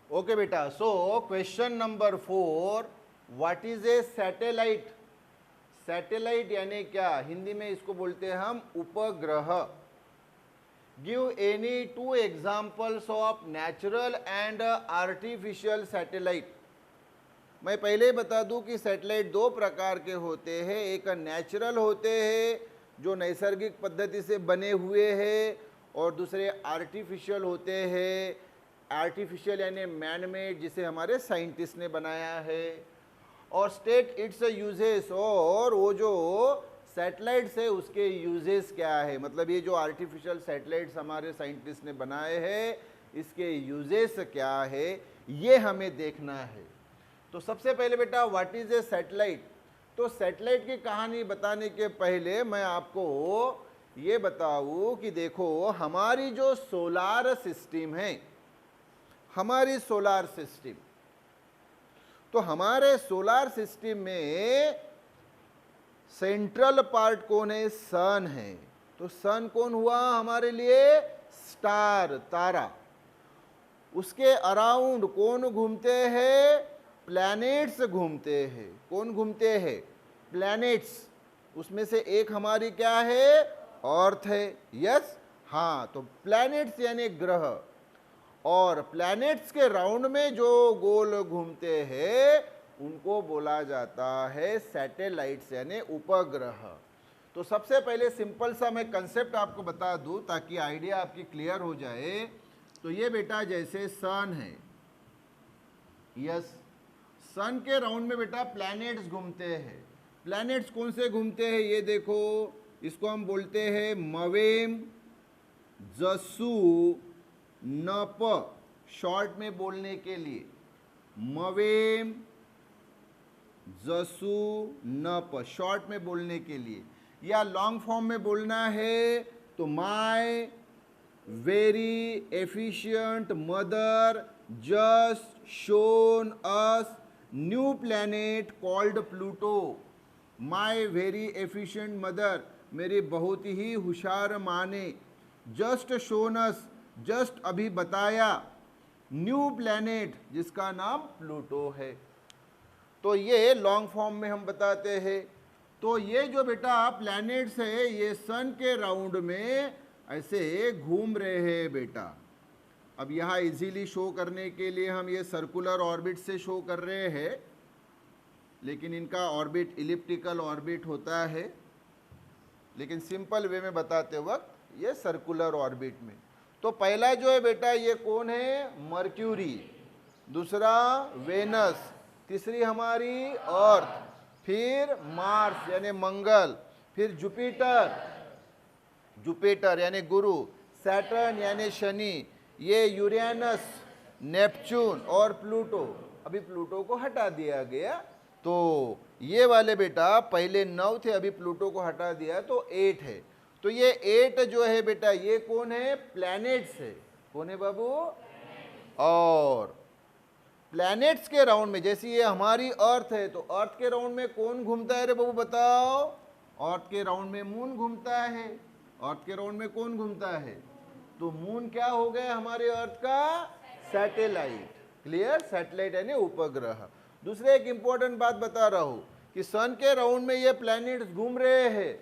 Okay बेटा, so question number 4, what is a satellite? Satellite यानी क्या? हिंदी में इसको बोलते हैं हम उपग्रह। Give any 2 examples of natural and artificial satellite. मैं पहले ही बता दूं कि सैटेलाइट 2 प्रकार के होते हैं। एक नेचुरल होते हैं जो नैसर्गिक पद्धति से बने हुए हैं, और दूसरे आर्टिफिशियल होते हैं। आर्टिफिशियल यानी मैन मेड, जिसे हमारे साइंटिस्ट ने बनाया है। और स्टेट इट्स यूजेस, और वो जो सैटेलाइट्स है उसके यूजेस क्या है, मतलब ये जो आर्टिफिशियल सैटेलाइट्स हमारे साइंटिस्ट ने बनाए हैं इसके यूजेस क्या है, ये हमें देखना है। तो सबसे पहले बेटा, व्हाट इज ए सैटेलाइट? तो सैटेलाइट की कहानी बताने के पहले मैं आपको ये बताऊं कि देखो, हमारी जो सोलार सिस्टम है, हमारी सोलार सिस्टम, तो हमारे सोलार सिस्टम में सेंट्रल पार्ट कौन है? सन है। तो सन कौन हुआ हमारे लिए? स्टार, तारा। उसके अराउंड कौन घूमते हैं? प्लैनेट्स घूमते हैं। कौन घूमते हैं? प्लैनेट्स। उसमें से एक हमारी क्या है? अर्थ है। यस, हाँ, तो प्लैनेट्स यानी ग्रह, और प्लैनेट्स के राउंड में जो गोल घूमते हैं उनको बोला जाता है सैटेलाइट्स यानी उपग्रह। तो सबसे पहले सिंपल सा मैं कंसेप्ट आपको बता दूं ताकि आइडिया आपकी क्लियर हो जाए। तो ये बेटा जैसे सन है, यस, सन के राउंड में बेटा प्लैनेट्स घूमते हैं। प्लैनेट्स कौन से घूमते हैं? ये देखो, इसको हम बोलते हैं मवेम, जसू, नप, शॉर्ट में बोलने के लिए मवेम, जसू, नप, शॉर्ट में बोलने के लिए। या लॉन्ग फॉर्म में बोलना है तो my very efficient mother just shown us new planet called Pluto. My very efficient mother, मेरी बहुत ही होशियार माँ ने, जस्ट शोन अस, जस्ट अभी बताया, न्यू प्लैनेट, जिसका नाम प्लूटो है। तो ये लॉन्ग फॉर्म में हम बताते हैं। तो ये जो बेटा प्लैनेट्स है ये सन के राउंड में ऐसे घूम रहे हैं बेटा। अब यहाँ इजीली शो करने के लिए हम ये सर्कुलर ऑर्बिट से शो कर रहे हैं, लेकिन इनका ऑर्बिट इलिप्टिकल ऑर्बिट होता है, लेकिन सिंपल वे में बताते वक्त ये सर्कुलर ऑर्बिट में। तो पहला जो है बेटा ये कौन है? मर्क्यूरी, दूसरा वेनस, तीसरी हमारी अर्थ, फिर मार्स यानी मंगल, फिर जुपिटर, जुपिटर यानी गुरु, सैटर्न यानी शनि, ये यूरेनस, नेपच्यून और प्लूटो। अभी प्लूटो को हटा दिया गया, तो ये वाले बेटा पहले 9 थे, अभी प्लूटो को हटा दिया तो 8 है। तो ये 8 जो है बेटा ये कौन है? प्लैनेट्स है। कौन है बाबू? और प्लैनेट्स के राउंड में, जैसे ये हमारी अर्थ है तो अर्थ के राउंड में कौन घूमता है रे बाबू बताओ? अर्थ के राउंड में मून घूमता है। अर्थ के राउंड में कौन घूमता है? तो मून क्या हो गया हमारे अर्थ का? सैटेलाइट। क्लियर? सैटेलाइट यानी उपग्रह। दूसरे एक इंपॉर्टेंट बात बता रहा हूं कि सन के राउंड में ये प्लैनेट्स घूम रहे हैं,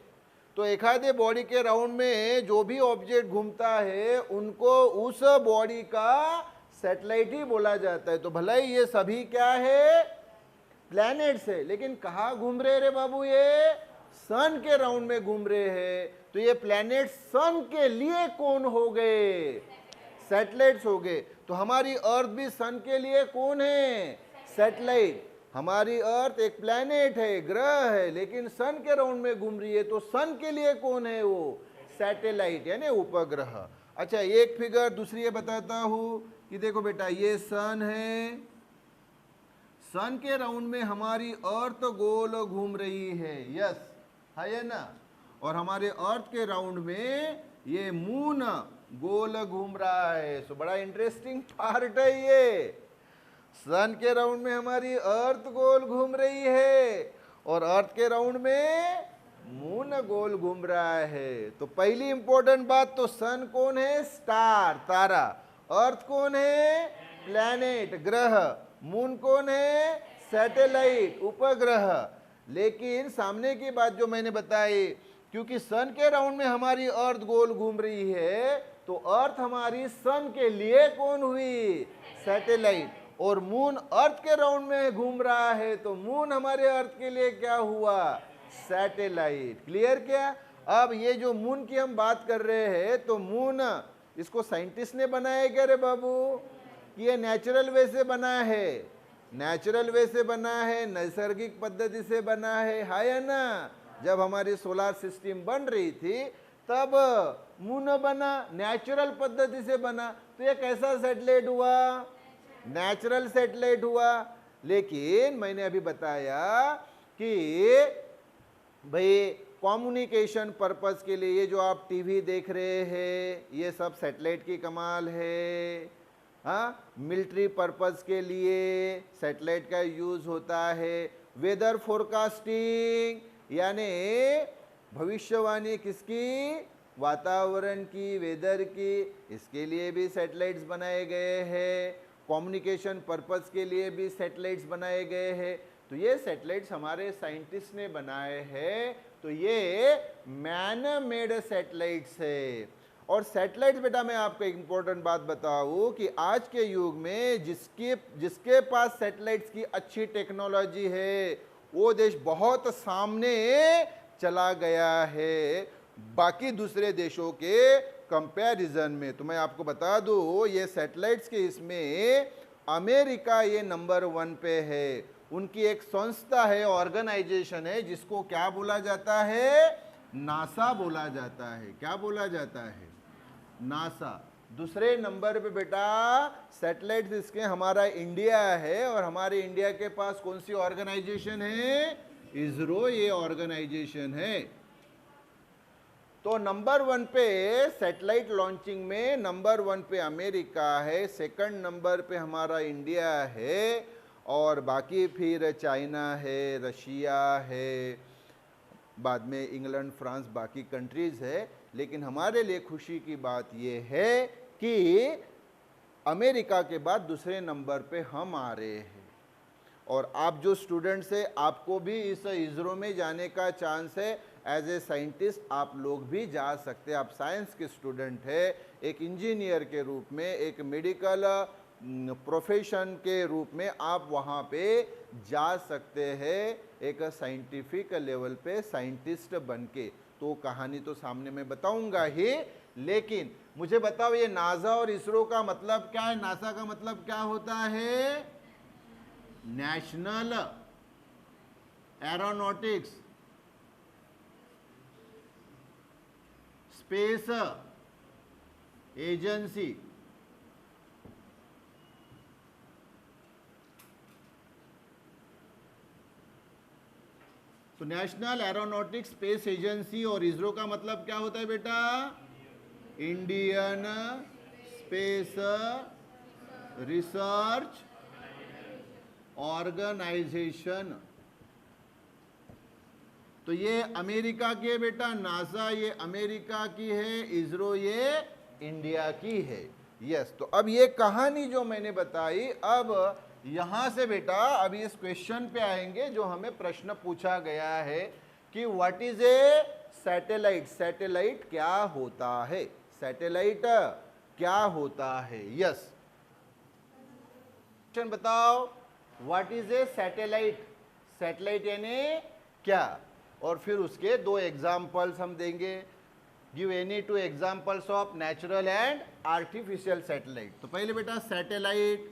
तो एक आधे बॉडी के राउंड में जो भी ऑब्जेक्ट घूमता है उनको उस बॉडी का सैटेलाइट ही बोला जाता है। तो भला ही ये सभी क्या है? प्लैनेट्स है, लेकिन कहाँ घूम रहे रे बाबू? ये सन के राउंड में घूम रहे हैं। तो ये प्लैनेट सन के लिए कौन हो गए? सैटेलाइट्स हो गए। तो हमारी अर्थ भी सन के लिए कौन है? सैटेलाइट। हमारी अर्थ एक प्लैनेट है, ग्रह है, लेकिन सन के राउंड में घूम रही है, तो सन के लिए कौन है वो? सैटेलाइट यानी उपग्रह। अच्छा, एक फिगर दूसरी ये बताता हूं कि देखो बेटा ये सन है, सन के राउंड में हमारी अर्थ गोल घूम रही है, यस है ना, और हमारे अर्थ के राउंड में ये मून गोल घूम रहा है। सो बड़ा इंटरेस्टिंग पार्ट है ये। सन के राउंड में हमारी अर्थ गोल घूम रही है और अर्थ के राउंड में मून गोल घूम रहा है। तो पहली इंपॉर्टेंट बात, तो सन कौन है? स्टार, तारा। अर्थ कौन है? प्लैनेट, ग्रह। मून कौन है? सैटेलाइट, उपग्रह। लेकिन सामने की बात जो मैंने बताई, क्योंकि सन के राउंड में हमारी अर्थ गोल घूम रही है, तो अर्थ हमारी सन के लिए कौन हुई? सैटेलाइट। और मून अर्थ के राउंड में घूम रहा है, तो मून हमारे अर्थ के लिए क्या हुआ? सैटेलाइट। क्लियर क्या? अब ये जो मून की हम बात कर रहे हैं, तो मून इसको साइंटिस्ट ने बनाया क्या रे बाबू? ये नेचुरल वे से बना है, नेचुरल वे से बना है, नैसर्गिक पद्धति से बना है या ना? जब हमारी सोलर सिस्टम बन रही थी तब मून बना, नेचुरल पद्धति से बना। तो ये कैसा सैटेलाइट हुआ? नेचुरल सैटेलाइट हुआ। लेकिन मैंने अभी बताया कि भाई कम्युनिकेशन पर्पस के लिए ये जो आप टीवी देख रहे हैं, ये सब सैटेलाइट की कमाल है। हाँ, मिलिट्री पर्पस के लिए सैटेलाइट का यूज होता है। वेदर फोरकास्टिंग यानी भविष्यवाणी किसकी? वातावरण की, वेदर की, इसके लिए भी सैटेलाइट्स बनाए गए हैं। कम्युनिकेशन पर्पस के लिए भी सैटेलाइट्स बनाए गए हैं। तो ये सैटेलाइट्स हमारे साइंटिस्ट ने बनाए हैं। तो ये मैन मेड सैटेलाइट्स है। और सैटेलाइट्स बेटा मैं आपको एक इंपॉर्टेंट बात बताऊं कि आज के युग में जिसके पास सैटेलाइट्स की अच्छी टेक्नोलॉजी है, वो देश बहुत सामने चला गया है बाकी दूसरे देशों के कंपैरिजन में। तो मैं आपको बता दूं, ये सैटेलाइट्स के इसमें अमेरिका ये नंबर 1 पे है। उनकी एक संस्था है, ऑर्गेनाइजेशन है, जिसको क्या बोला जाता है? नासा बोला जाता है। क्या बोला जाता है? नासा। दूसरे नंबर पे बेटा सैटेलाइट्स इसके हमारा इंडिया है, और हमारे इंडिया के पास कौन सी ऑर्गेनाइजेशन है? इसरो ये ऑर्गेनाइजेशन है। तो नंबर 1 पे सैटेलाइट लॉन्चिंग में नंबर 1 पे अमेरिका है, सेकंड नंबर पे हमारा इंडिया है, और बाकी फिर चाइना है, रशिया है, बाद में इंग्लैंड, फ्रांस, बाकी कंट्रीज है। लेकिन हमारे लिए खुशी की बात यह है कि अमेरिका के बाद दूसरे नंबर पे हम आ रहे हैं। और आप जो स्टूडेंट्स हैं, आपको भी इस इसरो में जाने का चांस है। एज ए साइंटिस्ट आप लोग भी जा सकते हैं। आप साइंस के स्टूडेंट हैं, एक इंजीनियर के रूप में, एक मेडिकल प्रोफेशन के रूप में आप वहाँ पे जा सकते हैं, एक साइंटिफिक लेवल पे साइंटिस्ट बन के। तो कहानी तो सामने मैं बताऊंगा ही, लेकिन मुझे बताओ ये नासा और इसरो का मतलब क्या है? नासा का मतलब क्या होता है? National Aeronautics Space Agency. तो नेशनल एरोनॉटिक्स स्पेस एजेंसी, और इसरो का मतलब क्या होता है बेटा? Indian Space Research Organisation. तो ये अमेरिका की है बेटा, नासा ये अमेरिका की है, इसरो ये इंडिया की है। यस। तो अब ये कहानी जो मैंने बताई, अब यहां से बेटा अभी इस क्वेश्चन पे आएंगे जो हमें प्रश्न पूछा गया है कि what is a satellite? Satellite क्या होता है? सैटेलाइट क्या होता है? यस, क्वेश्चन बताओ, what is a satellite? Satellite यानी क्या? और फिर उसके 2 एग्जाम्पल्स हम देंगे। Give any 2 examples of natural and artificial satellite. तो पहले बेटा सैटेलाइट,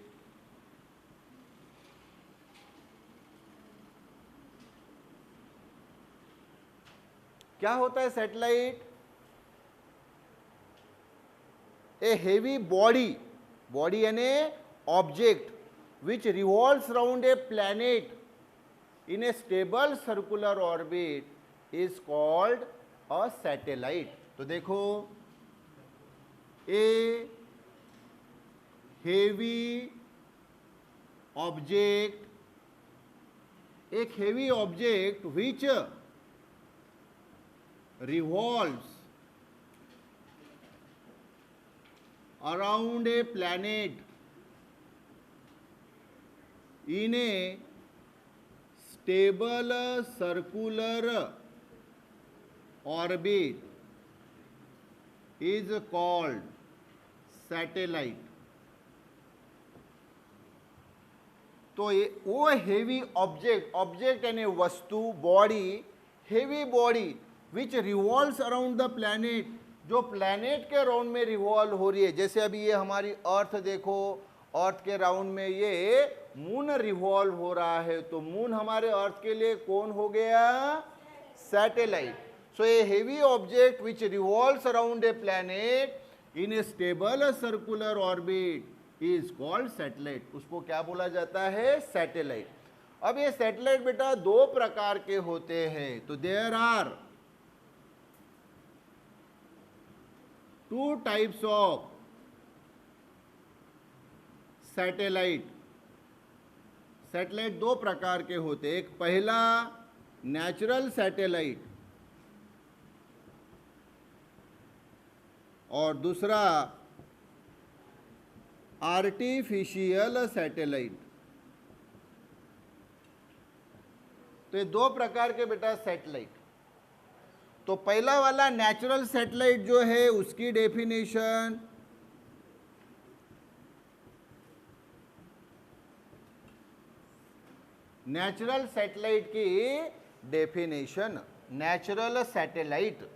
क्या होता है सैटेलाइट? ए हेवी बॉडी, बॉडी यानी object which revolves around a planet in a stable circular orbit is called a satellite. तो देखो, a heavy object, एक heavy object which revolves around a planet in a stable circular orbit is called satellite. तो ये वो heavy object यानी वस्तु, body, heavy body which revolves around the planet, जो planet के राउंड में रिवॉल्व हो रही है. जैसे अभी ये हमारी अर्थ देखो, अर्थ के राउंड में ये मून रिवॉल्व हो रहा है, तो मून हमारे अर्थ के लिए कौन हो गया? Satellite. So A heavy object which revolves around a planet in a stable circular orbit is called satellite. उसको क्या बोला जाता है? सैटेलाइट. अब ये सैटेलाइट बेटा दो प्रकार के होते हैं. तो there are two types of satellite. Satellite दो प्रकार के होते हैं. एक पहला नेचुरल सैटेलाइट और दूसरा आर्टिफिशियल सैटेलाइट. तो ये दो प्रकार के बेटा सैटेलाइट. तो पहला वाला नेचुरल सैटेलाइट जो है उसकी डेफिनेशन नेचुरल सैटेलाइट की डेफिनेशन नेचुरल सैटेलाइट.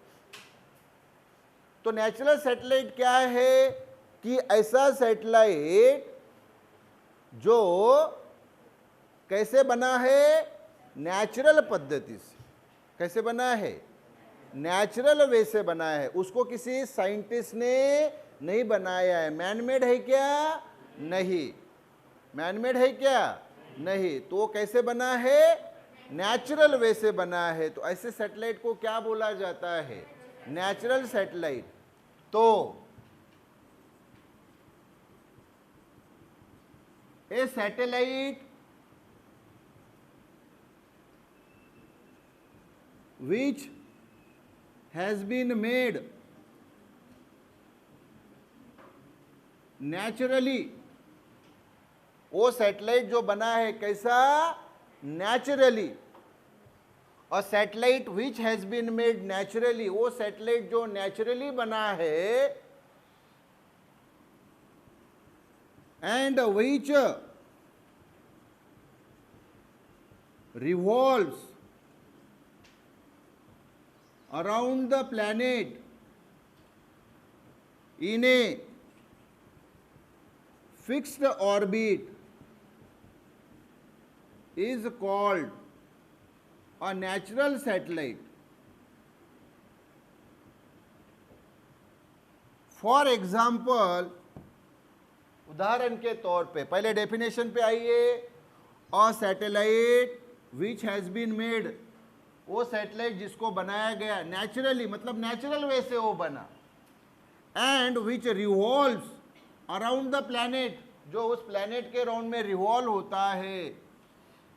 तो नेचुरल सैटेलाइट क्या है कि ऐसा सैटेलाइट जो कैसे बना है? नेचुरल पद्धति से. कैसे बना है? नेचुरल वे से बना है. उसको किसी साइंटिस्ट ने नहीं बनाया है. मैनमेड है क्या? नहीं. मैनमेड है क्या? नहीं. तो कैसे बना है? नेचुरल वे से बना है. तो ऐसे सैटेलाइट को क्या बोला जाता है? Natural satellite. तो a satellite which has been made naturally, वो सैटेलाइट जो बना है कैसा? नेचुरली. और satellite which has been made naturally, वो सैटेलाइट जो नेचुरली बना है and which revolves around the planet in a fixed orbit is called a natural satellite. For example, उदाहरण के तौर पे पहले डेफिनेशन पे आइए. A satellite which has been made, वो सैटेलाइट जिसको बनाया गया नेचुरली, मतलब नेचुरल वे से वो बना. And which revolves around the planet, जो उस प्लैनेट के राउंड में रिवॉल्व होता है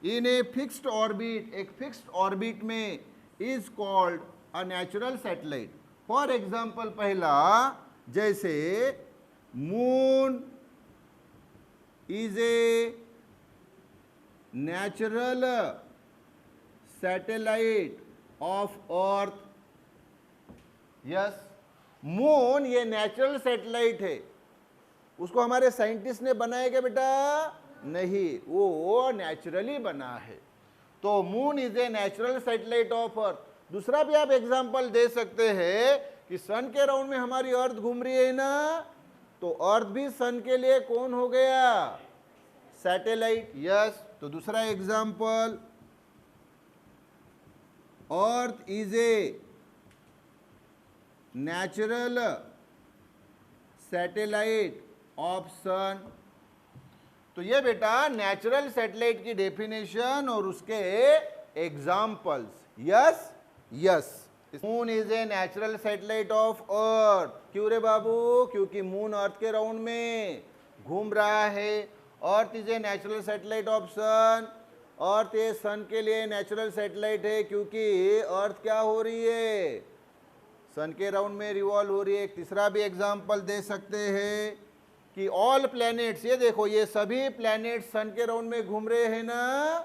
इन ए फिक्स्ड ऑर्बिट, एक फिक्स्ड ऑर्बिट में, is called a natural satellite. For example पहला जैसे moon is a natural satellite of earth. Yes, moon ये नेचुरल सैटेलाइट है. उसको हमारे साइंटिस्ट ने बनाया क्या बेटा? नहीं, वो नेचुरली बना है. तो moon is a natural satellite of अर्थ. दूसरा भी आप एग्जांपल दे सकते हैं कि सन के राउंड में हमारी अर्थ घूम रही है ना, तो अर्थ भी सन के लिए कौन हो गया? सैटेलाइट. यस. तो दूसरा example, earth is a natural satellite of sun. तो ये बेटा नेचुरल सैटेलाइट की डेफिनेशन और उसके examples. Yes. Yes. Moon is a natural satellite of earth. क्यों रे बाबू? क्योंकि मून अर्थ के राउंड में घूम रहा है. Earth is a natural satellite of sun. Earth ये सन के लिए नेचुरल सैटेलाइट है क्योंकि अर्थ क्या हो रही है? सन के राउंड में रिवॉल्व हो रही है. एक तीसरा भी एग्जांपल दे सकते हैं कि ऑल प्लैनेट्स, ये देखो ये सभी प्लैनेट सन के राउंड में घूम रहे हैं ना,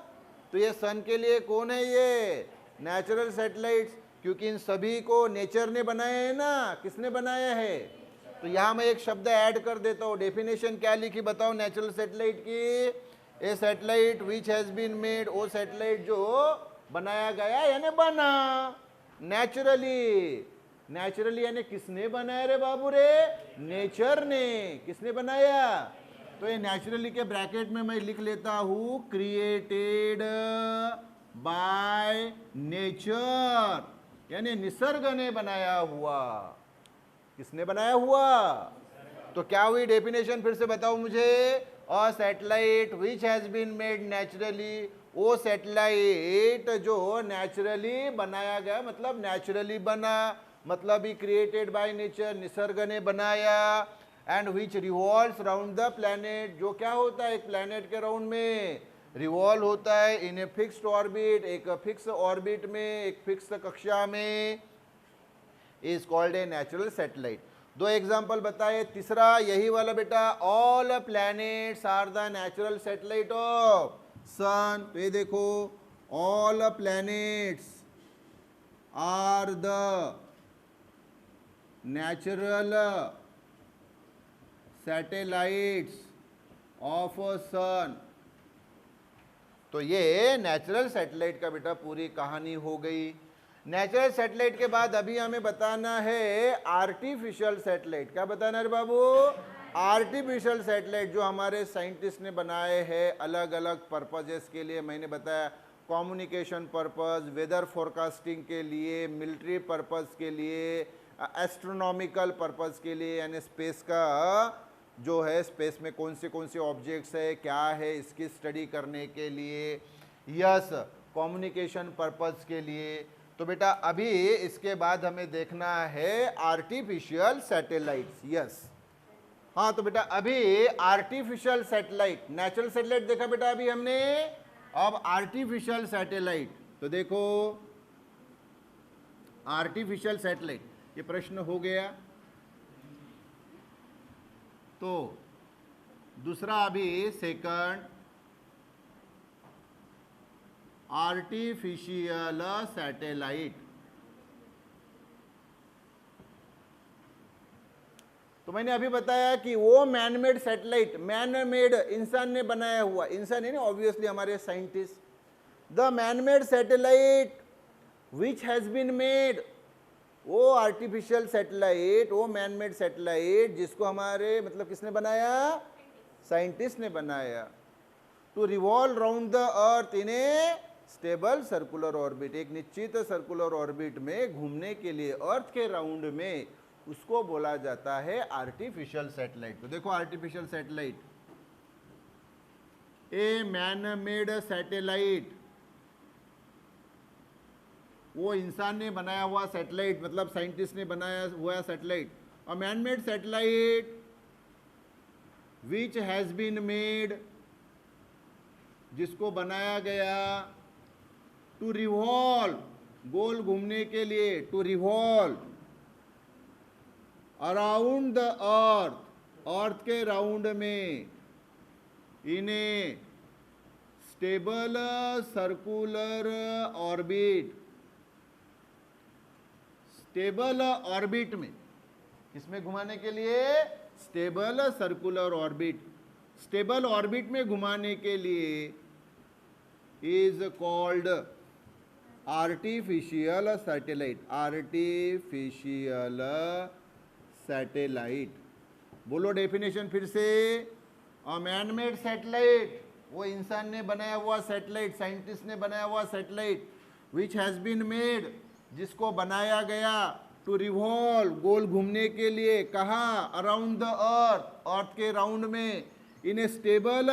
तो ये सन के लिए कौन है, ये नेचुरल सैटेलाइट्स, क्योंकि इन सभी को नेचर ने बनाया है ना, किसने बनाया है। तो यहां मैं एक शब्द ऐड कर देता हूं, डेफिनेशन क्या लिखी बताओ नेचुरल सैटेलाइट की, a satellite which has been made, वो सैटेलाइट जो बनाया गया यानी बना नेचुरली, नेचुरली यानी किसने बनाया रे बाबू रे, नेचर ने, किसने बनाया। तो ये नेचुरली के ब्रैकेट में मैं लिख लेता हूं क्रिएटेड बाय नेचर, यानी निसर्ग ने बनाया हुआ, किसने बनाया हुआ। तो क्या हुई डेफिनेशन फिर से बताओ मुझे, a satellite which has been made naturally, वो सैटेलाइट जो नेचुरली बनाया गया, मतलब नेचुरली बना, मतलब ही क्रिएटेड बाय नेचर, निसर्ग ने बनाया, and which revolves round the planet, जो क्या होता है एक प्लैनेट के राउंड में रिवॉल्व होता है, इन ए फिक्स्ड ऑर्बिट, एक फिक्स ऑर्बिट में, एक फिक्स कक्षा में, is called a natural satellite. दो एग्जाम्पल बताए, तीसरा यही वाला बेटा, all planets are the natural satellite of sun. तो ये देखो all planets are the natural satellites of sun. तो ये नेचुरल सैटेलाइट का बेटा पूरी कहानी हो गई। नेचुरल सैटेलाइट के बाद अभी हमें बताना है आर्टिफिशियल सैटेलाइट। क्या बताना है बाबू, आर्टिफिशियल सैटेलाइट जो हमारे साइंटिस्ट ने बनाए हैं अलग अलग पर्पजेस के लिए। मैंने बताया कम्युनिकेशन पर्पस, वेदर फोरकास्टिंग के लिए, मिलिट्री पर्पस के लिए, एस्ट्रोनॉमिकल पर्पस के लिए, यानी स्पेस का जो है, स्पेस में कौन से ऑब्जेक्ट्स है क्या है इसकी स्टडी करने के लिए, यस कम्युनिकेशन पर्पस के लिए। तो बेटा अभी इसके बाद हमें देखना है आर्टिफिशियल सैटेलाइट्स, यस हाँ। तो बेटा अभी आर्टिफिशियल सैटेलाइट, नेचुरल सैटेलाइट देखा बेटा अभी हमने, अब आर्टिफिशियल सैटेलाइट। तो देखो आर्टिफिशियल सैटेलाइट, ये प्रश्न हो गया। तो दूसरा अभी सेकंड, आर्टिफिशियल सैटेलाइट। तो मैंने अभी बताया कि वो मैनमेड सैटेलाइट, मैनमेड इंसान ने बनाया हुआ, इंसान है ना ऑब्वियसली हमारे scientist, the manmade satellite which has been made, वो आर्टिफिशियल सैटेलाइट, वो मैनमेड सैटेलाइट जिसको हमारे मतलब किसने बनाया, साइंटिस्ट ने बनाया, to revolve round the earth in a stable circular orbit, एक निश्चित सर्कुलर ऑर्बिट में घूमने के लिए अर्थ के राउंड में, उसको बोला जाता है आर्टिफिशियल सैटेलाइट। तो देखो artificial satellite, a man made satellite, वो इंसान ने बनाया हुआ सैटेलाइट, मतलब साइंटिस्ट ने बनाया हुआ satellite. A man made satellite which has been made, जिसको बनाया गया, टू रिवॉल्व, गोल घूमने के लिए, to revolve around the earth, earth के राउंड में, in a stable circular orbit, stable orbit में, किसमें घुमाने के लिए, stable circular orbit, stable orbit में घुमाने के लिए is called artificial satellite, artificial satellite. बोलो डेफिनेशन फिर से, अ मैनमेड सैटेलाइट, वो इंसान ने बनाया हुआ सैटेलाइट, साइंटिस्ट ने बनाया हुआ satellite, which has been made, जिसको बनाया गया, टू रिवॉल्व, गोल घूमने के लिए, कहाँ, अराउंड द अर्थ, अर्थ के राउंड में, in a stable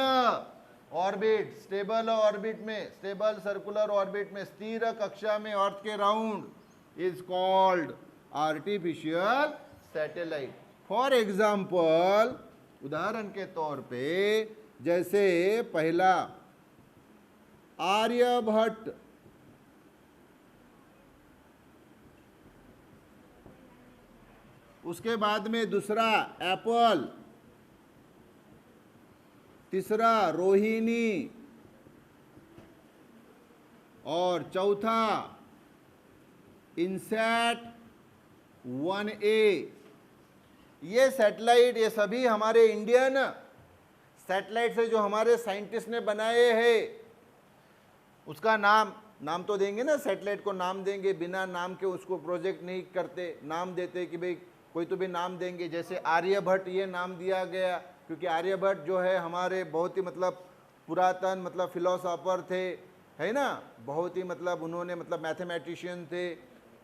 orbit, stable orbit में, स्टेबल सर्कुलर ऑर्बिट में, स्थिर कक्षा में अर्थ के round, is called artificial satellite. For example, उदाहरण के तौर पे, जैसे पहला आर्यभट्ट, उसके बाद में दूसरा एप्पल, तीसरा रोहिणी, और चौथा इनसैट 1A। ये सैटेलाइट, ये सभी हमारे इंडियन सैटेलाइट है जो हमारे साइंटिस्ट ने बनाए हैं। उसका नाम तो देंगे ना, सैटेलाइट को नाम देंगे, बिना नाम के उसको प्रोजेक्ट नहीं करते, नाम देते कि भाई कोई तो भी नाम देंगे। जैसे आर्यभट्ट ये नाम दिया गया क्योंकि आर्यभट्ट जो है हमारे बहुत ही मतलब पुरातन मतलब फिलोसोफर थे, है ना, बहुत ही मतलब उन्होंने मतलब मैथमेटिशियन थे।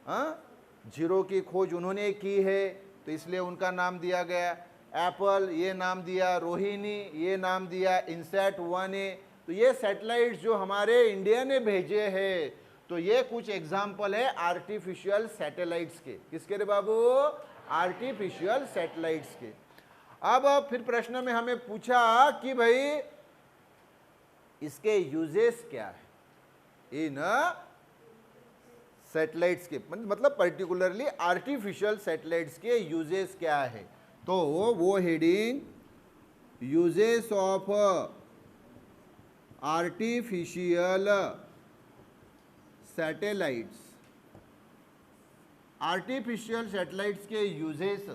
हाँ, जीरो की खोज उन्होंने की है तो इसलिए उनका नाम दिया गया। एप्पल ये नाम दिया, रोहिणी ये नाम दिया, इनसैट 1A। तो ये सैटेलाइट्स जो हमारे इंडिया ने भेजे हैं, तो ये कुछ एग्जाम्पल है आर्टिफिशियल सैटेलाइट्स के। किसके रे बाबू? आर्टिफिशियल सैटेलाइट्स के। अब फिर प्रश्न में हमें पूछा कि भाई इसके यूजेस क्या है इन सैटेलाइट्स के, मतलब पर्टिकुलरली आर्टिफिशियल सैटेलाइट्स के यूजेस क्या है। तो वो heading uses of artificial satellites, artificial satellites के यूजेस।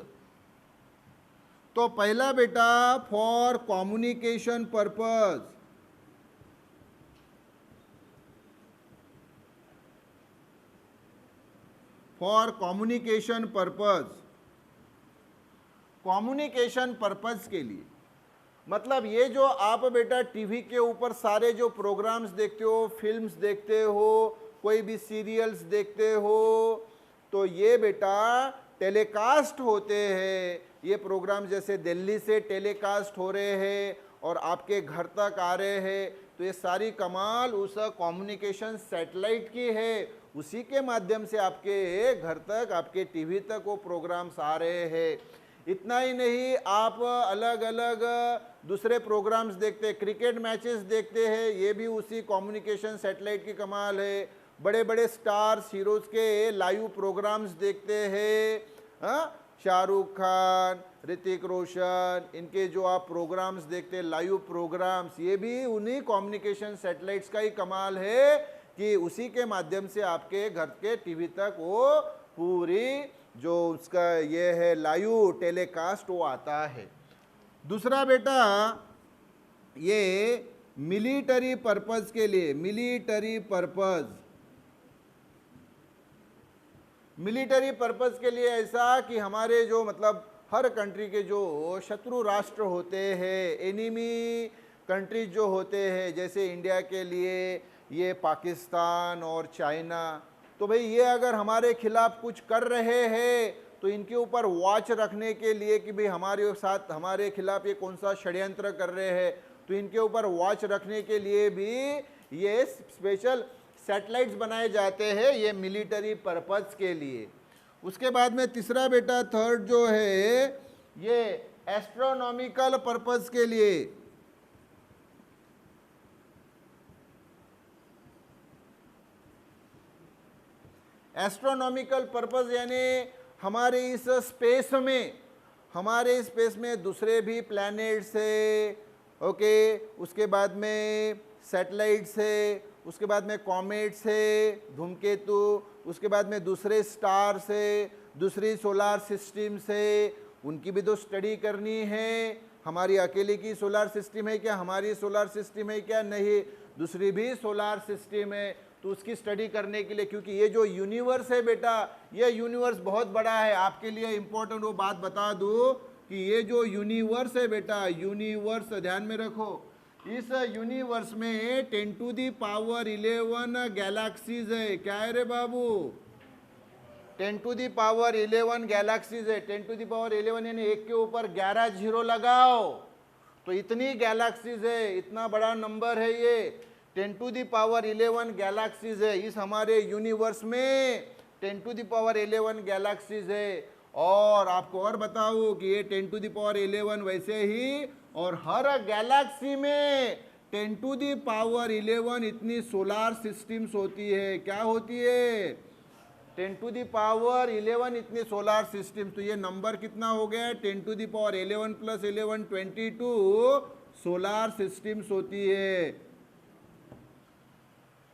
तो पहला बेटा for communication purpose, for communication purpose, communication purpose के लिए। मतलब ये जो आप बेटा टीवी के ऊपर सारे जो प्रोग्राम्स देखते हो, फिल्म्स देखते हो, कोई भी सीरियल्स देखते हो, तो ये बेटा टेलीकास्ट होते हैं। ये प्रोग्राम जैसे दिल्ली से टेलीकास्ट हो रहे हैं और आपके घर तक आ रहे हैं, तो ये सारी कमाल उस कम्युनिकेशन सैटेलाइट की है। उसी के माध्यम से आपके घर तक, आपके टीवी तक वो प्रोग्राम्स आ रहे हैं। इतना ही नहीं, आप अलग अलग दूसरे प्रोग्राम्स देखते हैं, क्रिकेट मैचेस देखते हैं, ये भी उसी कम्युनिकेशन सैटेलाइट की कमाल है। बड़े बड़े स्टार्स, हीरोज़ के लाइव प्रोग्राम्स देखते हैं, हाँ, शाहरुख खान, ऋतिक रोशन, इनके जो आप प्रोग्राम्स देखते हैं, लाइव प्रोग्राम्स, ये भी उन्हीं कम्युनिकेशन सैटेलाइट्स का ही कमाल है कि उसी के माध्यम से आपके घर के टीवी तक वो पूरी जो उसका ये है लाइव टेलीकास्ट वो आता है। दूसरा बेटा ये मिलिटरी पर्पस के लिए, मिलिटरी पर्पस, मिलिटरी पर्पस के लिए ऐसा कि हमारे जो मतलब हर कंट्री के जो शत्रु राष्ट्र होते हैं, एनिमी कंट्रीज जो होते हैं, जैसे इंडिया के लिए ये पाकिस्तान और चाइना, तो भाई ये अगर हमारे खिलाफ कुछ कर रहे हैं तो इनके ऊपर वॉच रखने के लिए कि भाई हमारे साथ, हमारे खिलाफ ये कौन सा षड्यंत्र कर रहे हैं, तो इनके ऊपर वॉच रखने के लिए भी ये स्पेशल सैटेलाइट्स बनाए जाते हैं, ये मिलिटरी पर्पस के लिए। उसके बाद में तीसरा बेटा थर्ड जो है ये एस्ट्रोनॉमिकल पर्पस के लिए। एस्ट्रोनॉमिकल पर्पस यानी हमारे इस स्पेस में, हमारे स्पेस में दूसरे भी प्लैनेट्स है, ओके, उसके बाद में सैटेलाइट्स है, उसके बाद में कॉमेट्स है, धूमकेतु, उसके बाद में दूसरे स्टार्स है, दूसरी सोलार सिस्टम्स है, उनकी भी तो स्टडी करनी है। हमारी अकेले की सोलार सिस्टम है क्या? हमारी सोलार सिस्टम है क्या? नहीं, दूसरी भी सोलार सिस्टम है, तो उसकी स्टडी करने के लिए, क्योंकि ये जो यूनिवर्स है बेटा, ये यूनिवर्स बहुत बड़ा है। आपके लिए इम्पोर्टेंट वो बात बता दूँ कि ये जो यूनिवर्स है बेटा, यूनिवर्स ध्यान में रखो, इस यूनिवर्स में 10⁻11 गैलेक्सीज है। क्या है रे बाबू? 10⁻11 गैलेक्सीज है। 10⁻11 यानी एक के ऊपर 11 जीरो लगाओ, तो इतनी गैलेक्सीज है, इतना बड़ा नंबर है ये। 10⁻11 गैलेक्सीज है इस हमारे यूनिवर्स में, 10⁻11 गैलेक्सीज है। और आपको और बताऊं कि ये 10⁻11 वैसे ही, और हर गैलेक्सी में 10⁻11 इतनी सोलार सिस्टम्स होती है। क्या होती है? 10⁻11 इतनी सोलार सिस्टम। तो ये नंबर कितना हो गया? 10⁻11 + 11 22 सोलार सिस्टम्स होती है।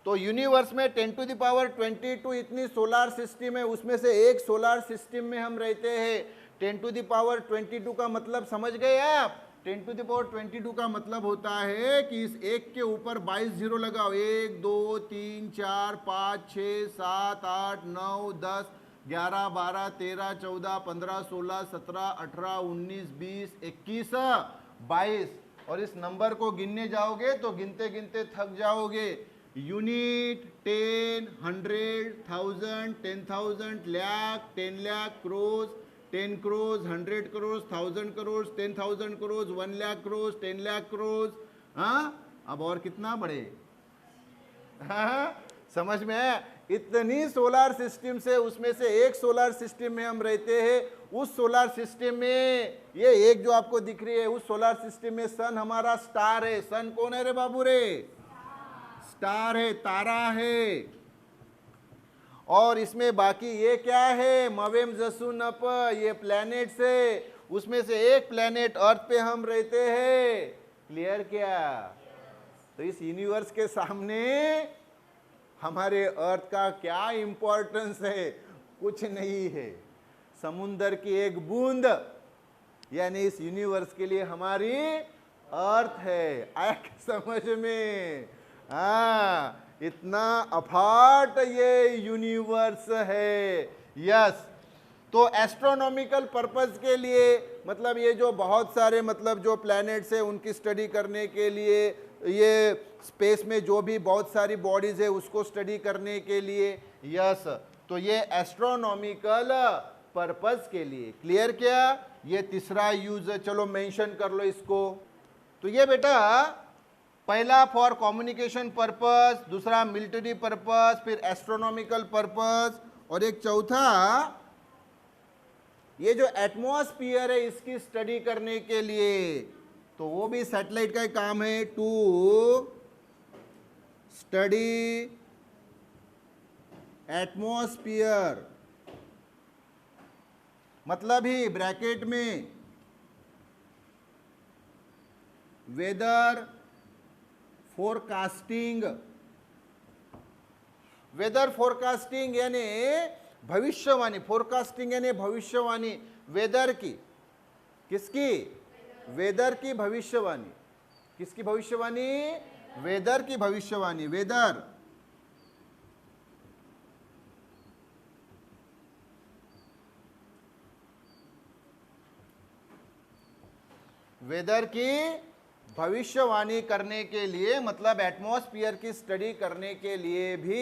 तो यूनिवर्स में 10⁻22 इतनी सोलार सिस्टम है, उसमें से एक सोलार सिस्टम में हम रहते हैं। 10⁻22 का मतलब समझ गए आप? 10⁻22 का मतलब होता है कि इस एक के ऊपर 22 जीरो लगाओ। 1 2 3 4 5 6 7 8 9 10 11 12 13 14 15 16 17 18 19 20 21 22, और इस नंबर को गिनने जाओगे तो गिनते गिनते थक जाओगे। Unit, 10, 100, 1000, 10,000, lakh, 10 lakh, cross, 10 cross, 100 cross, 1000 cross, 10,000 cross, 1 lakh cross, 10 lakh cross. हाँ, अब और कितना बढ़े? हाँ, समझ में है? इतनी सोलार सिस्टम से, उसमें से एक सोलार सिस्टम में हम रहते हैं। उस सोलार सिस्टम में ये एक जो आपको दिख रही है, उस सोलार सिस्टम में सन हमारा स्टार है। सन कौन है रे बाबू रे? स्टार है, तारा है। और इसमें बाकी ये क्या है? मवेम जसुनप, ये प्लैनेट्स है। उसमें से एक प्लैनेट अर्थ पे हम रहते हैं। क्लियर क्या? तो इस यूनिवर्स के सामने हमारे अर्थ का क्या इंपॉर्टेंस है? कुछ नहीं है। समुंदर की एक बूंद यानी इस यूनिवर्स के लिए हमारी अर्थ है। आया समझ में? हाँ, इतना अफाट ये यूनिवर्स है। यस, तो एस्ट्रोनॉमिकल पर्पस के लिए, मतलब ये जो बहुत सारे मतलब जो प्लैनेट्स है उनकी स्टडी करने के लिए, ये स्पेस में जो भी बहुत सारी बॉडीज है उसको स्टडी करने के लिए। यस, तो ये एस्ट्रोनॉमिकल पर्पस के लिए। क्लियर क्या? ये तीसरा यूज है। चलो मेंशन कर लो इसको। तो ये बेटा पहला फॉर कम्युनिकेशन पर्पस, दूसरा मिलिट्री पर्पस, फिर एस्ट्रोनॉमिकल पर्पस, और एक चौथा ये जो एटमॉस्फियर है इसकी स्टडी करने के लिए। तो वो भी सैटेलाइट का ही काम है, टू स्टडी एटमॉस्फियर। मतलब ही ब्रैकेट में वेदर फोरकास्टिंग। वेदर फोरकास्टिंग यानी भविष्यवाणी, फोरकास्टिंग यानी भविष्यवाणी। वेदर की, किसकी? वेदर की भविष्यवाणी। किसकी भविष्यवाणी? वेदर की भविष्यवाणी। वेदर, वेदर की भविष्यवाणी करने के लिए, मतलब एटमॉस्फेयर की स्टडी करने के लिए भी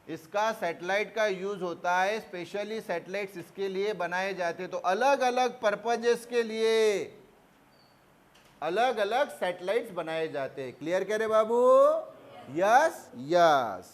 इसका सैटेलाइट का यूज होता है। स्पेशली सैटेलाइट्स इसके लिए बनाए जाते हैं। तो अलग अलग पर्पजेस के लिए अलग अलग सैटेलाइट्स बनाए जाते हैं। क्लियर कह रहे बाबू? Yes yes.